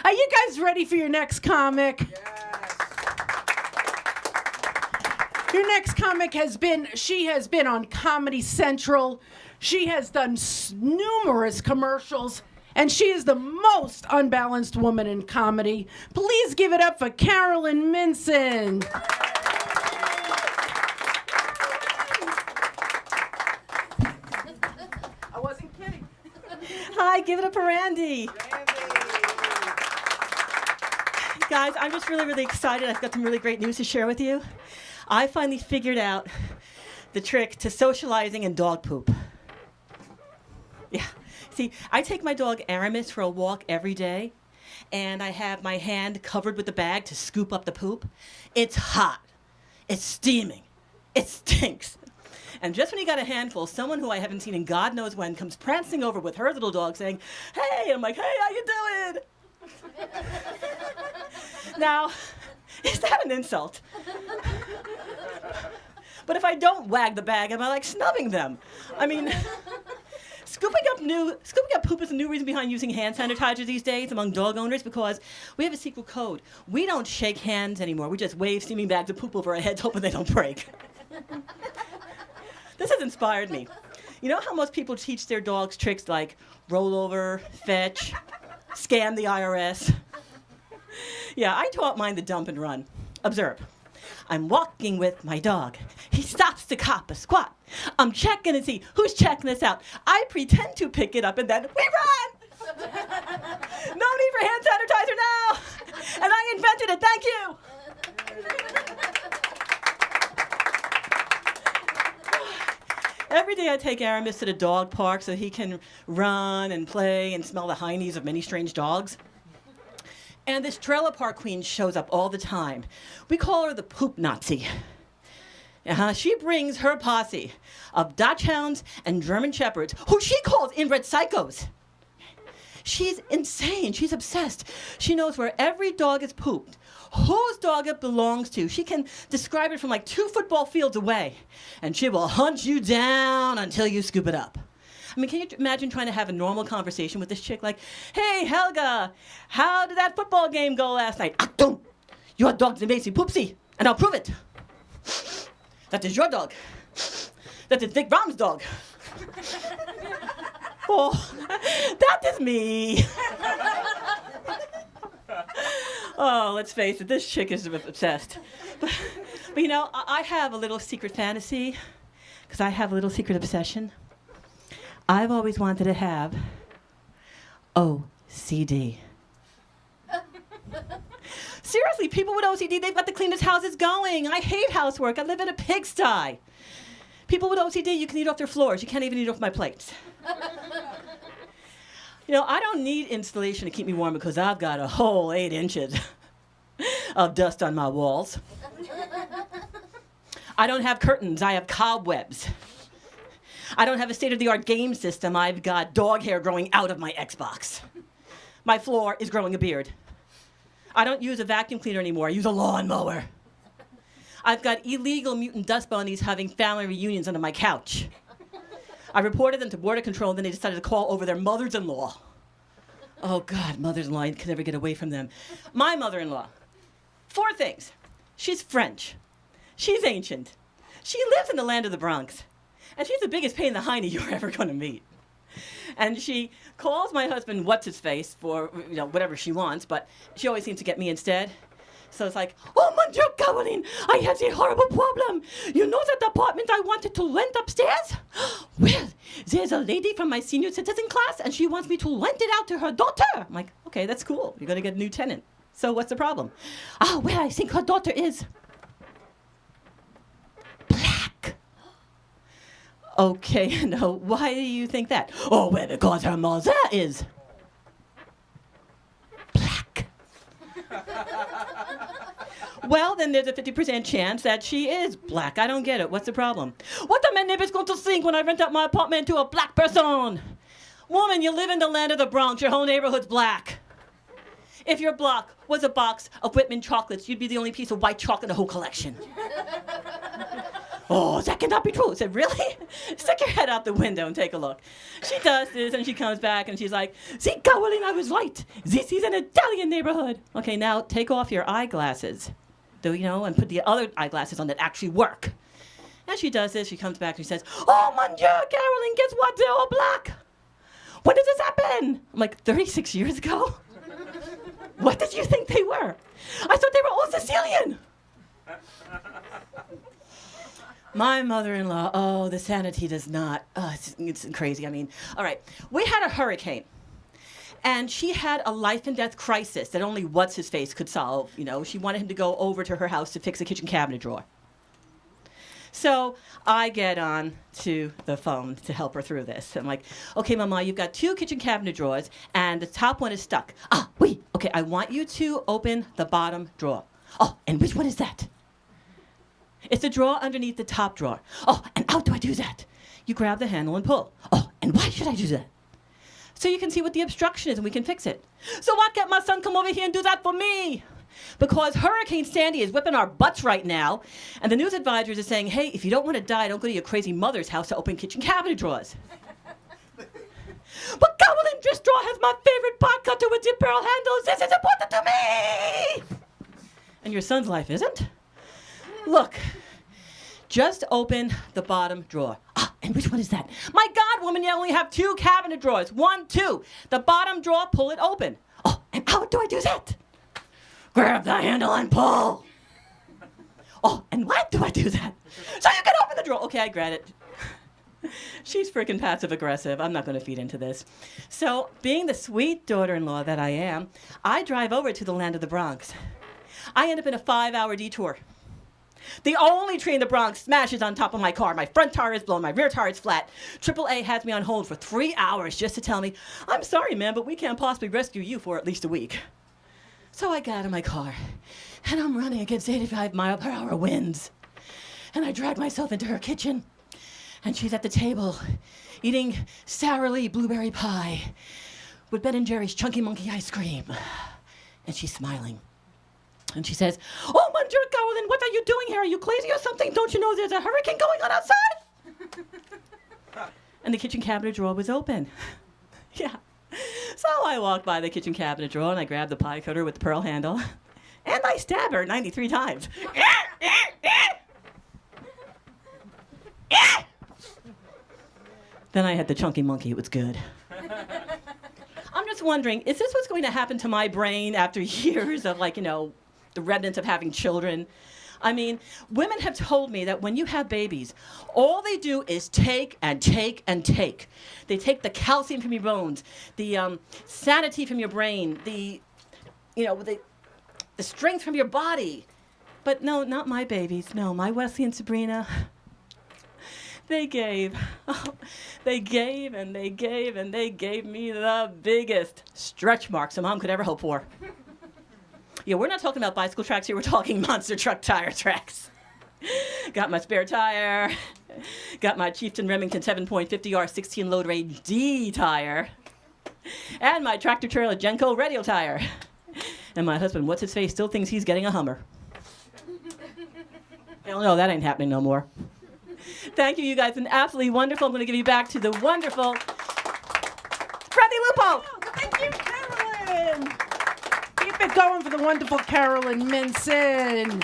Are you guys ready for your next comic? Yes. Your next comic has been on Comedy Central. She has done numerous commercials, and she is the most unbalanced woman in comedy. Please give it up for Carolynn Mincin. I wasn't kidding. Hi, give it up for Randy. Guys, I'm just really, really excited. I've got some really great news to share with you. I finally figured out the trick to socializing in dog poop. Yeah. See, I take my dog Aramis for a walk every day, and I have my hand covered with the bag to scoop up the poop. It's hot. It's steaming. It stinks. And just when you got a handful, someone who I haven't seen in God knows when comes prancing over with her little dog saying, "Hey," I'm like, "Hey, how you doing?" Now, is that an insult? But if I don't wag the bag, am I like snubbing them? I mean, scooping up poop is a new reason behind using hand sanitizer these days among dog owners, because we have a secret code. We don't shake hands anymore. We just wave steaming bags of poop over our heads, hoping they don't break. This has inspired me. You know how most people teach their dogs tricks like roll over, fetch, scam the IRS? Yeah, I taught mine the dump and run. Observe. I'm walking with my dog. He stops to cop a squat. I'm checking to see who's checking this out. I pretend to pick it up and then we run! No need for hand sanitizer now! And I invented it, thank you! Every day I take Aramis to the dog park so he can run and play and smell the heinies of many strange dogs. And this trailer park queen shows up all the time. We call her the poop Nazi. She brings her posse of Dachshunds and German Shepherds, who she calls inbred psychos. She's insane. She's obsessed. She knows where every dog is pooped, whose dog it belongs to. She can describe it from like 2 football fields away, and she will hunt you down until you scoop it up. I mean, can you imagine trying to have a normal conversation with this chick like, "Hey, Helga, how did that football game go last night?" "Achtung! Your dog's amazing poopsie, and I'll prove it. That is your dog. That is Dick Brahm's dog." "Oh, that is me." Oh, let's face it, this chick is obsessed. But you know, I have a little secret fantasy, because I have a little secret obsession. I've always wanted to have OCD. Seriously, people with OCD, they've got the cleanest houses going. I hate housework. I live in a pigsty. People with OCD, you can eat off their floors. You can't even eat off my plates. You know, I don't need insulation to keep me warm because I've got a whole 8 inches of dust on my walls. I don't have curtains. I have cobwebs. I don't have a state-of-the-art game system. I've got dog hair growing out of my Xbox. My floor is growing a beard. I don't use a vacuum cleaner anymore. I use a lawnmower. I've got illegal mutant dust bunnies having family reunions under my couch. I reported them to border control, and then they decided to call over their mothers-in-law. Oh, God, mothers-in-law, I can never get away from them. My mother-in-law. 4 things. She's French. She's ancient. She lives in the land of the Bronx. And she's the biggest pain in the hiney you're ever going to meet. And she calls my husband what's-his-face for, you know, whatever she wants, but she always seems to get me instead. So it's like, "Oh, mon Dieu, Carolynn, I have a horrible problem. You know that apartment I wanted to rent upstairs? Well, there's a lady from my senior citizen class, and she wants me to rent it out to her daughter." I'm like, "Okay, that's cool. You're going to get a new tenant. So what's the problem?" "Well, I think her daughter is black." "Okay, no, why do you think that?" "Oh, well, because her mother is black." "Well, then there's a 50% chance that she is black. I don't get it. What's the problem?" "What are my neighbors going to think when I rent out my apartment to a black person?" "Woman, you live in the land of the Bronx. Your whole neighborhood's black. If your block was a box of Whitman chocolates, you'd be the only piece of white chalk in the whole collection." Oh, that cannot be true. I said, really? Stick your head out the window and take a look. She does this, and she comes back, and she's like, see, Carolynn, I was right. This is an Italian neighborhood. Okay, now take off your eyeglasses, and put the other eyeglasses on that actually work. As she does this, she comes back, and she says, oh, mon Dieu, Carolynn, guess what? They're all black. When did this happen? I'm like, 36 years ago? What did you think they were? I thought they were all Sicilian. My mother-in-law, oh, the sanity does not, it's crazy. I mean, all right, we had a hurricane, and she had a life and death crisis that only what's-his-face could solve. She wanted him to go over to her house to fix a kitchen cabinet drawer. So I get on to the phone to help her through this. I'm like, okay, Mama, you've got 2 kitchen cabinet drawers, and the top one is stuck. Ah, wait, okay, I want you to open the bottom drawer. Oh, and which one is that? It's the drawer underneath the top drawer. Oh, and how do I do that? You grab the handle and pull. Oh, and why should I do that? So you can see what the obstruction is and we can fix it. So why can't my son come over here and do that for me? Because Hurricane Sandy is whipping our butts right now, and the news advisors are saying, hey, if you don't want to die, don't go to your crazy mother's house to open kitchen cabinet drawers. But Carolynn, this drawer has my favorite pot cutter with the pearl handles. This is important to me! And your son's life isn't? Look, just open the bottom drawer. Ah, and which one is that? My God, woman, you only have 2 cabinet drawers. 1, 2. The bottom drawer, pull it open. Oh, and how do I do that? Grab the handle and pull. Oh, and why do I do that? So you can open the drawer. Okay, I grab it. She's freaking passive aggressive. I'm not going to feed into this. So, being the sweet daughter-in-law that I am, I drive over to the land of the Bronx. I end up in a 5-hour detour. The only tree in the Bronx smashes on top of my car. My front tire is blown, my rear tire is flat. AAA has me on hold for 3 hours just to tell me, I'm sorry, man, but we can't possibly rescue you for at least a week. So I get out of my car, and I'm running against 85-mile-per-hour winds. And I drag myself into her kitchen, and she's at the table eating Sara Lee blueberry pie with Ben & Jerry's Chunky Monkey ice cream. And she's smiling. And she says, oh, my dear Carolynn, what are you doing here? Are you crazy or something? Don't you know there's a hurricane going on outside? And the kitchen cabinet drawer was open. Yeah. So I walked by the kitchen cabinet drawer and I grabbed the pie cutter with the pearl handle. And I stabbed her 93 times. Then I had the Chunky Monkey. It was good. I'm just wondering, is this what's going to happen to my brain after years of, the remnants of having children? I mean, women have told me that when you have babies, all they do is take and take and take. They take the calcium from your bones, the sanity from your brain, the strength from your body. But no, not my babies. No, my Wesley and Sabrina, they gave. Oh, they gave and they gave and they gave me the biggest stretch marks a mom could ever hope for. Yeah, we're not talking about bicycle tracks here. We're talking monster truck tire tracks. Got my spare tire. Got my Chieftain Remington 7.50R 16 load range D tire. And my tractor trailer Genco radio tire. And my husband, what's his face, still thinks he's getting a Hummer. Hell no, that ain't happening no more. Thank you, you guys. Been absolutely wonderful. I'm going to give you back to the wonderful Freddie Lupo. Thank you, Carolynn. Keep it going for the wonderful Carolynn Mincin.